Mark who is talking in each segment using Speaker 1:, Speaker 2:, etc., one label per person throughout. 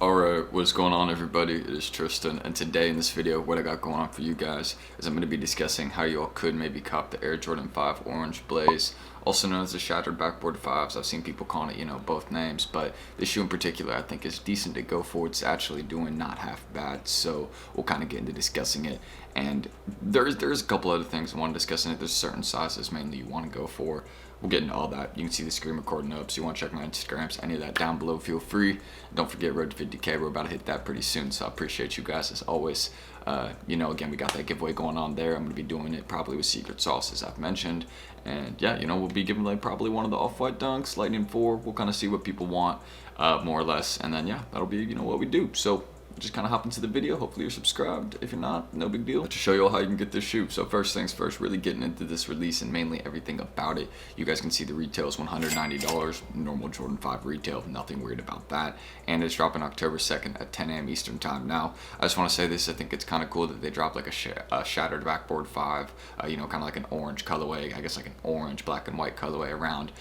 Speaker 1: Alright, what's going on everybody? It is Tristan, and today in this video what I got going on for you guys is I'm going to be discussing how you all could maybe cop the Air Jordan 5 Orange Blaze, also known as the Shattered Backboard 5s. I've seen people calling it, both names, but this shoe in particular I think is decent to go for. It's actually doing not half bad, so we'll kind of get into discussing it. And there's a couple other things I want to discuss in it. There's certain sizes mainly you want to go for. We'll get into all that. You can see the screen recording up, so you want to check my Instagrams, any of that down below, feel free. Don't forget road to 50K, we're about to hit that pretty soon, so I appreciate you guys as always. Again, we got that giveaway going on there. I'm going to be doing it probably with secret sauce, as I've mentioned. And yeah, we'll be giving away probably one of the off-white dunks, Lightning 4. We'll kind of see what people want, more or less. And then yeah, that'll be, what we do. So just kind of hop into the video. Hopefully you're subscribed. If you're not, no big deal. To show you all how you can get this shoe. So first things first, really getting into this release and mainly everything about it. You guys can see the retail is $190, normal Jordan 5 retail, nothing weird about that. And it's dropping October 2nd at 10 a.m. Eastern time. Now, I just want to say this, I think it's kind of cool that they dropped like a Shattered Backboard 5, kind of like an orange colorway, I guess like an orange, black and white colorway around,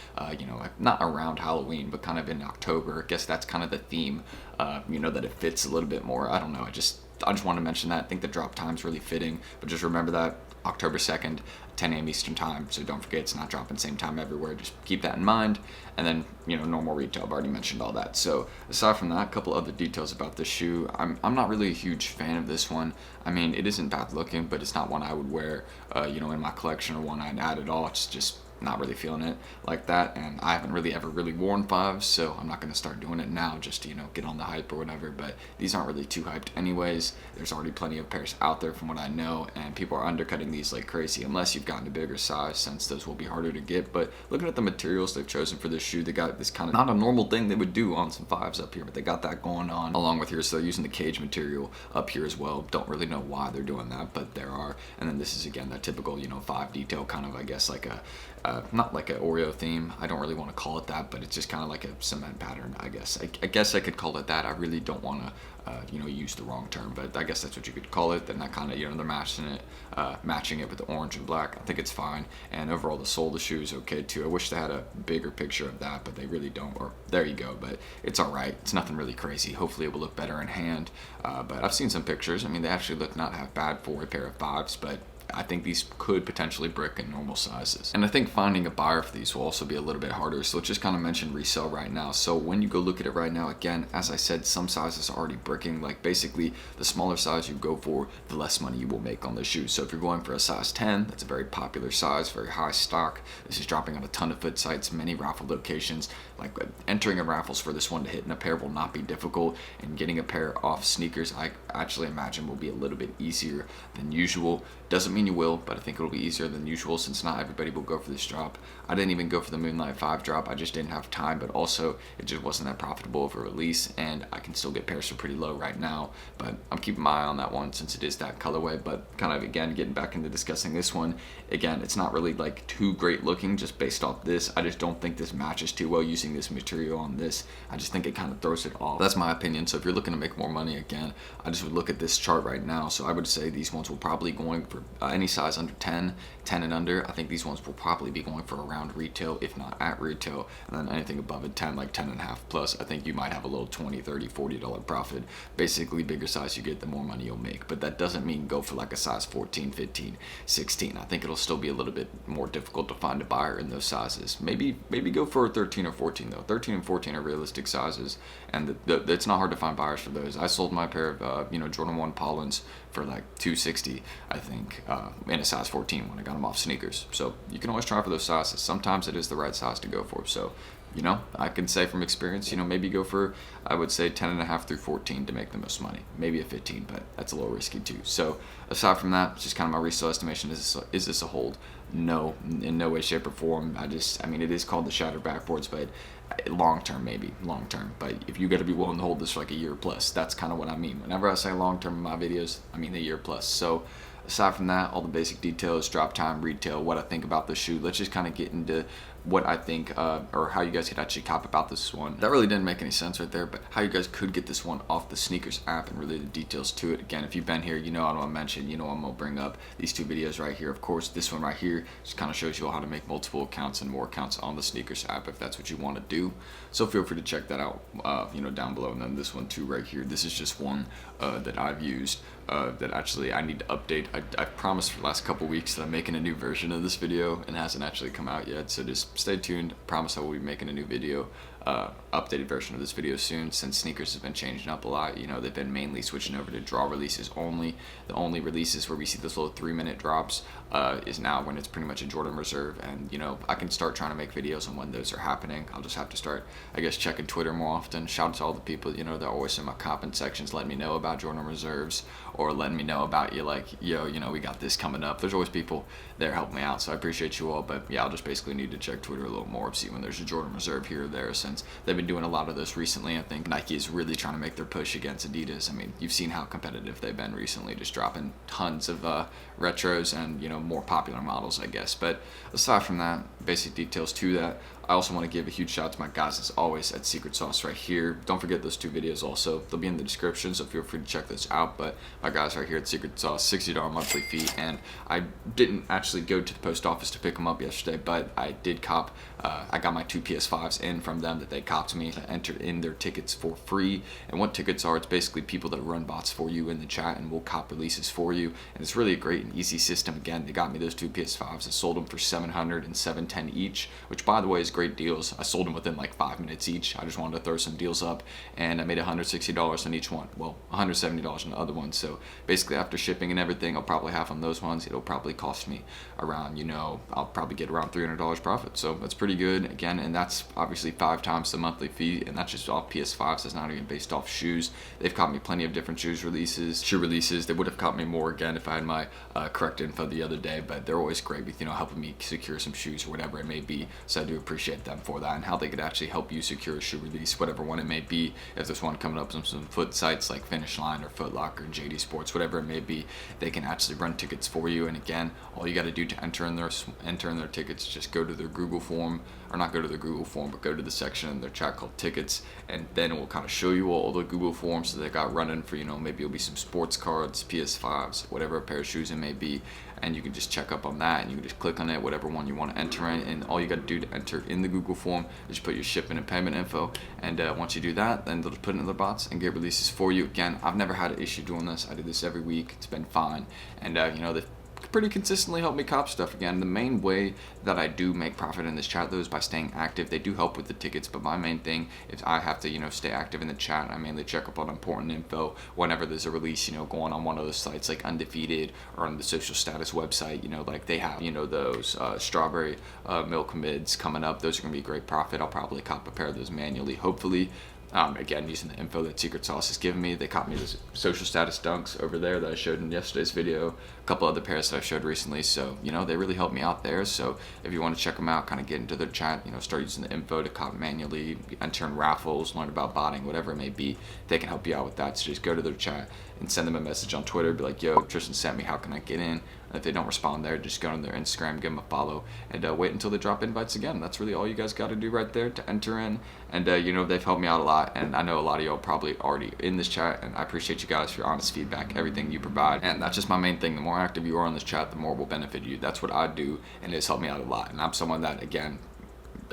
Speaker 1: not around Halloween, but kind of in October. I guess that's kind of the theme, that it fits a little bit more. I don't know. I just want to mention that. I think the drop time's really fitting, but just remember that October 2nd, 10 a.m. Eastern time. So don't forget, it's not dropping same time everywhere. Just keep that in mind. And then, normal retail. I've already mentioned all that. So aside from that, a couple other details about this shoe. I'm not really a huge fan of this one. I mean, it isn't bad looking, but it's not one I would wear, in my collection or one I'd add at all. It's just not really feeling it like that, and I haven't really ever worn 5s, so I'm not going to start doing it now just to get on the hype or whatever. But these aren't really too hyped anyways. There's already plenty of pairs out there from what I know, and people are undercutting these like crazy unless you've gotten a bigger size, since those will be harder to get. But looking at the materials they've chosen for this shoe, they got this kind of not a normal thing they would do on some 5s up here, but they got that going on along with here. So they're using the cage material up here as well. Don't really know why they're doing that, but there are. And then this is again that typical 5 detail, kind of I guess like a not like an Oreo theme. I don't really want to call it that, but it's just kind of like a cement pattern, I guess. I guess I could call it that. I really don't want to, use the wrong term, but I guess that's what you could call it. Then that kind of, they're matching it with the orange and black. I think it's fine. And overall, the sole of the shoe is okay too. I wish they had a bigger picture of that, but they really don't. Or there you go. But it's all right. It's nothing really crazy. Hopefully, it will look better in hand. But I've seen some pictures. I mean, they actually look not half bad for a pair of 5s, but I think these could potentially brick in normal sizes. And I think finding a buyer for these will also be a little bit harder. So let's just kind of mention resell right now. So when you go look at it right now, again, as I said, some sizes are already bricking. Like basically the smaller size you go for, the less money you will make on the shoe. So if you're going for a size 10, that's a very popular size, very high stock. This is dropping on a ton of FOOTSITES, many raffle locations. Like entering a raffles for this one to hit in a pair will not be difficult, and getting a pair off Snkrs I actually imagine will be a little bit easier than usual. Doesn't mean you will, but I think it'll be easier than usual since not everybody will go for this drop. I didn't even go for the Moonlight 5 drop. I just didn't have time, but also it just wasn't that profitable of a release, and I can still get pairs for pretty low right now, but I'm keeping my eye on that one since it is that colorway. But kind of again getting back into discussing this one, again, it's not really like too great looking just based off this. I just don't think this matches too well using this material on this. I just think it kind of throws it off. That's my opinion. So if you're looking to make more money, again, I just would look at this chart right now. So I would say these ones will probably going for any size under 10 and under. I think these ones will probably be going for around retail, if not at retail. And then anything above a 10, like 10 and a half plus, I think you might have a little $20, $30, $40 profit. Basically, bigger size you get, the more money you'll make. But that doesn't mean go for like a size 14, 15, 16. I think it'll still be a little bit more difficult to find a buyer in those sizes. Maybe go for a 13 or 14 though. 13 and 14 are realistic sizes, and it's not hard to find buyers for those. I sold my pair of Jordan 1 Pollins for like $260, I think, in a size 14 when I got them off Snkrs. So you can always try for those sizes. Sometimes it is the right size to go for. So I can say from experience, maybe go for, I would say 10 and a half through 14 to make the most money. Maybe a 15, but that's a little risky too. So aside from that, it's just kind of my resale estimation. Is this a hold? No, in no way, shape, or form. I mean, it is called the Shattered Backboards, but long term, maybe long term. But if you got to be willing to hold this for like a year plus, that's kind of what I mean. Whenever I say long term in my videos, I mean a year plus. So aside from that, all the basic details, drop time, retail, what I think about the shoe, let's just kind of get into what I think or how you guys could actually cop about this one. That really didn't make any sense right there, but how you guys could get this one off the Snkrs app and really the details to it. Again, if you've been here, you know I'm gonna mention, you know I'm gonna bring up these two videos right here. Of course, this one right here just kind of shows you how to make multiple accounts and more accounts on the Snkrs app if that's what you want to do. So feel free to check that out, down below. And then this one too right here. This is just one that I've used that actually I need to update. I promised for the last couple weeks that I'm making a new version of this video, and it hasn't actually come out yet, so just stay tuned. I promise I will be making a new video, updated version of this video soon, since Snkrs has been changing up a lot. You know, they've been mainly switching over to draw releases only. The only releases where we see those little 3-minute drops is now when it's pretty much a Jordan Reserve, and you know, I can start trying to make videos on when those are happening. I'll just have to start, I guess, checking Twitter more often. Shout out to all the people, you know, that are always in my comment sections letting me know about Jordan Reserves, or letting me know about, you like, yo, you know, we got this coming up. There's always people there helping me out, so I appreciate you all. But yeah, I'll just basically need to check Twitter a little more, see when there's a Jordan Reserve here or there, since they've been doing a lot of this recently. I think Nike is really trying to make their push against Adidas. I mean, you've seen how competitive they've been recently, just dropping tons of retros and, you know, more popular models, I guess. But aside from that, basic details to that, I also want to give a huge shout out to my guys, as always, at Secret Sauce right here. Don't forget those two videos also. They'll be in the description, so feel free to check those out. But my guys right here at Secret Sauce, $60 monthly fee. And I didn't actually go to the post office to pick them up yesterday, but I did cop. I got my 2 PS5s in from them that they copped me to enter in their tickets for free. And what tickets are, it's basically people that run bots for you in the chat and will cop releases for you. And it's really a great and easy system. Again, they got me those 2 PS5s. I sold them for $700 and $710 each, which, by the way, is great deals. I sold them within like 5 minutes each. I just wanted to throw some deals up, and I made $160 on each one. Well, $170 on the other one. So basically, after shipping and everything, I'll probably have on those ones. It'll probably cost me around, you know, I'll probably get around $300 profit. So that's pretty good. Again, and that's obviously 5 times the monthly fee, and that's just off PS5s. That's not even based off shoes. They've caught me plenty of different shoe releases. They would have caught me more again if I had my correct info the other day, but they're always great with, you know, helping me secure some shoes or whatever it may be. So I do appreciate them for that, and how they could actually help you secure a shoe release, whatever one it may be. If there's one coming up on some foot sites like Finish Line or Foot Locker, JD Sports, whatever it may be, they can actually run tickets for you. And again, all you got to do to enter in their tickets, just go to their Google form, or not go to the Google form, but go to the section in their chat called tickets, and then it will kind of show you all the Google forms that they got running for, you know, maybe it'll be some sports cards, PS5s, whatever a pair of shoes it may be, and you can just check up on that, and you can just click on it, whatever one you want to enter in, and all you got to do to enter in the Google form is put your shipping and payment info, and once you do that, then they'll just put it in their bots and get releases for you. Again, I've never had an issue doing this. I do this every week. It's been fine, and you know, they've pretty consistently help me cop stuff. Again, the main way that I do make profit in this chat though is by staying active. They do help with the tickets, but my main thing is I have to, you know, stay active in the chat. I mainly check up on important info whenever there's a release, you know, going on one of those sites like Undefeated or on the Social Status website. You know, like they have, you know, those strawberry milk mids coming up. Those are gonna be great profit. I'll probably cop a pair of those manually, hopefully. Again, using the info that Secret Sauce has given me. They caught me the Social Status dunks over there that I showed in yesterday's video, a couple other pairs that I showed recently, so, you know, they really helped me out there. So if you want to check them out, kind of get into their chat, you know, start using the info to cop manually, enter in raffles, learn about botting, whatever it may be, they can help you out with that. So just go to their chat and send them a message on Twitter, be like, yo, Tristan sent me, how can I get in? And if they don't respond there, just go on their Instagram, give them a follow, and wait until they drop invites again. That's really all you guys got to do right there to enter in. And you know, they've helped me out a lot, and I know a lot of y'all probably already in this chat, and I appreciate you guys for your honest feedback, everything you provide. And that's just my main thing. The more active you are in this chat, the more will benefit you. That's what I do, and it's helped me out a lot. And I'm someone that, again,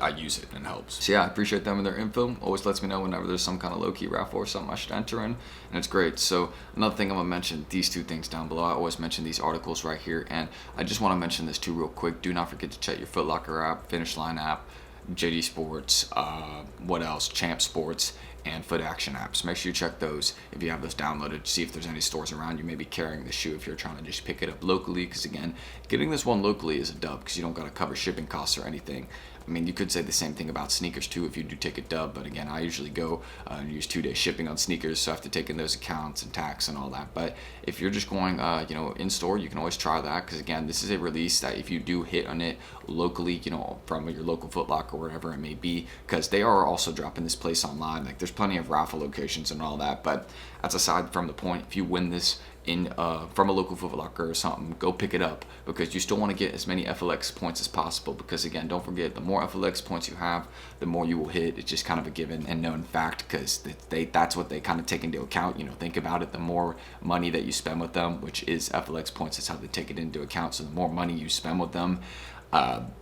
Speaker 1: I use it and it helps. So yeah, I appreciate them and their info. Always lets me know whenever there's some kind of low-key raffle or something I should enter in, and it's great. So another thing I'm gonna mention, these two things down below. I always mention these articles right here, and I just want to mention this too real quick. Do not forget to check your Foot Locker app, Finish Line app, JD Sports, what else, Champ Sports, and Foot Action apps. Make sure you check those if you have those downloaded, see if there's any stores around you maybe carrying the shoe if you're trying to just pick it up locally, because again, getting this one locally is a dub because you don't got to cover shipping costs or anything. I mean, you could say the same thing about Snkrs too if you do take a dub, but again, I usually go and use 2-day shipping on Snkrs, so I have to take in those accounts and tax and all that. But if you're just going, you know, in store, you can always try that, because again, this is a release that if you do hit on it locally, you know, from your local Foot Locker or wherever it may be, because they are also dropping this place online. Like, there's plenty of raffle locations and all that, but that's aside from the point. If you win this from a local Foot Locker or something, go pick it up, because you still want to get as many FLX points as possible, because again, don't forget, the more FLX points you have, the more you will hit. It's just kind of a given and known fact, because that's what they kind of take into account. You know, think about it, the more money that you spend with them, which is FLX points, that's how they take it into account. So the more money you spend with them,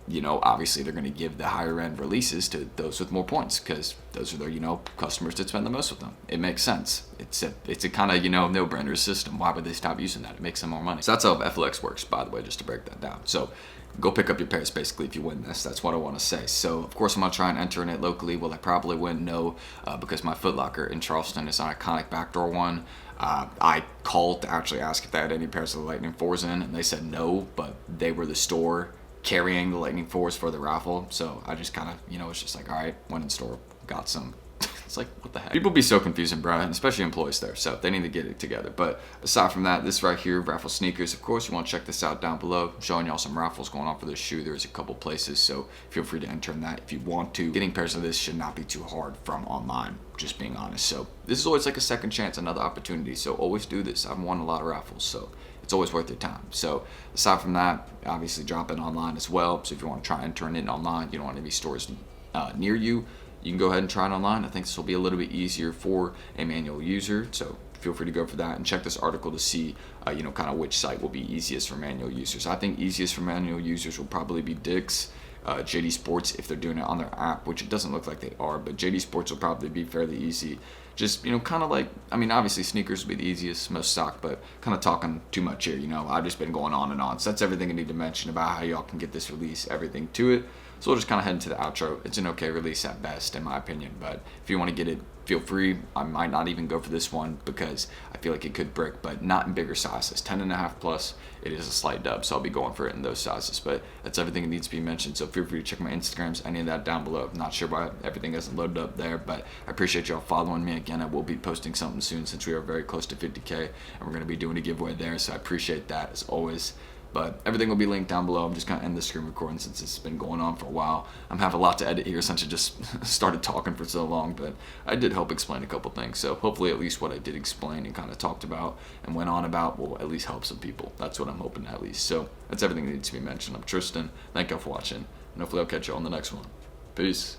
Speaker 1: you know, obviously they're going to give the higher end releases to those with more points, because those are their, you know, customers that spend the most with them. It makes sense. It's a kind of, you know, no-brainer system. Why would they stop using that? It makes them more money. So that's how FLX works, by the way, just to break that down. So go pick up your pairs, basically, if you win this. That's what I want to say. So, of course, I'm going to try and enter in it locally. Will I probably win? No, because my Foot Locker in Charleston is an iconic backdoor one. I called to actually ask if they had any pairs of the Lightning 4s in, and they said no, but they were the store carrying the Lightning 4s for the raffle. So I just kind of, you know, it's just like, all right, went in store, got some. It's like, what the heck? People be so confusing, bro, and especially employees there, so they need to get it together. But aside from that, this right here, Raffles sneakers, of course, you want to check this out down below. I'm showing y'all some raffles going on for this shoe. There's a couple places, so feel free to enter in that if you want to. Getting pairs of this should not be too hard from online, just being honest. So this is always like a second chance, another opportunity, so always do this. I've won a lot of raffles, so it's always worth your time. So aside from that, obviously drop it online as well. So if you want to try and turn it online, you don't want any stores near you, you can go ahead and try it online. I think this will be a little bit easier for a manual user, so feel free to go for that and check this article to see you know, kind of which site will be easiest for manual users. I think easiest for manual users will probably be Dick's, JD Sports, if they're doing it on their app, which it doesn't look like they are, but JD Sports will probably be fairly easy. Just, you know, kind of like, I mean, obviously sneakers will be the easiest, most stock, but kind of talking too much here, you know. I've just been going on and on, so that's everything I need to mention about how y'all can get this release, everything to it. So we'll just kind of head into the outro. It's an okay release at best, in my opinion, but if you want to get it, feel free. I might not even go for this one because I feel like it could brick, but not in bigger sizes. 10.5 plus, it is a slight dub, so I'll be going for it in those sizes. But that's everything that needs to be mentioned, so feel free to check my Instagrams, any of that down below. I'm not sure why everything isn't loaded up there, but I appreciate y'all following me. Again, I will be posting something soon since we are very close to 50K, and we're going to be doing a giveaway there, so I appreciate that as always. But everything will be linked down below. I'm just going to end the screen recording since it's been going on for a while. I'm having a lot to edit here since I just started talking for so long, but I did help explain a couple things. So hopefully at least what I did explain and kind of talked about and went on about will at least help some people. That's what I'm hoping at least. So that's everything that needs to be mentioned. I'm Tristan. Thank y'all for watching, and hopefully I'll catch you on the next one. Peace.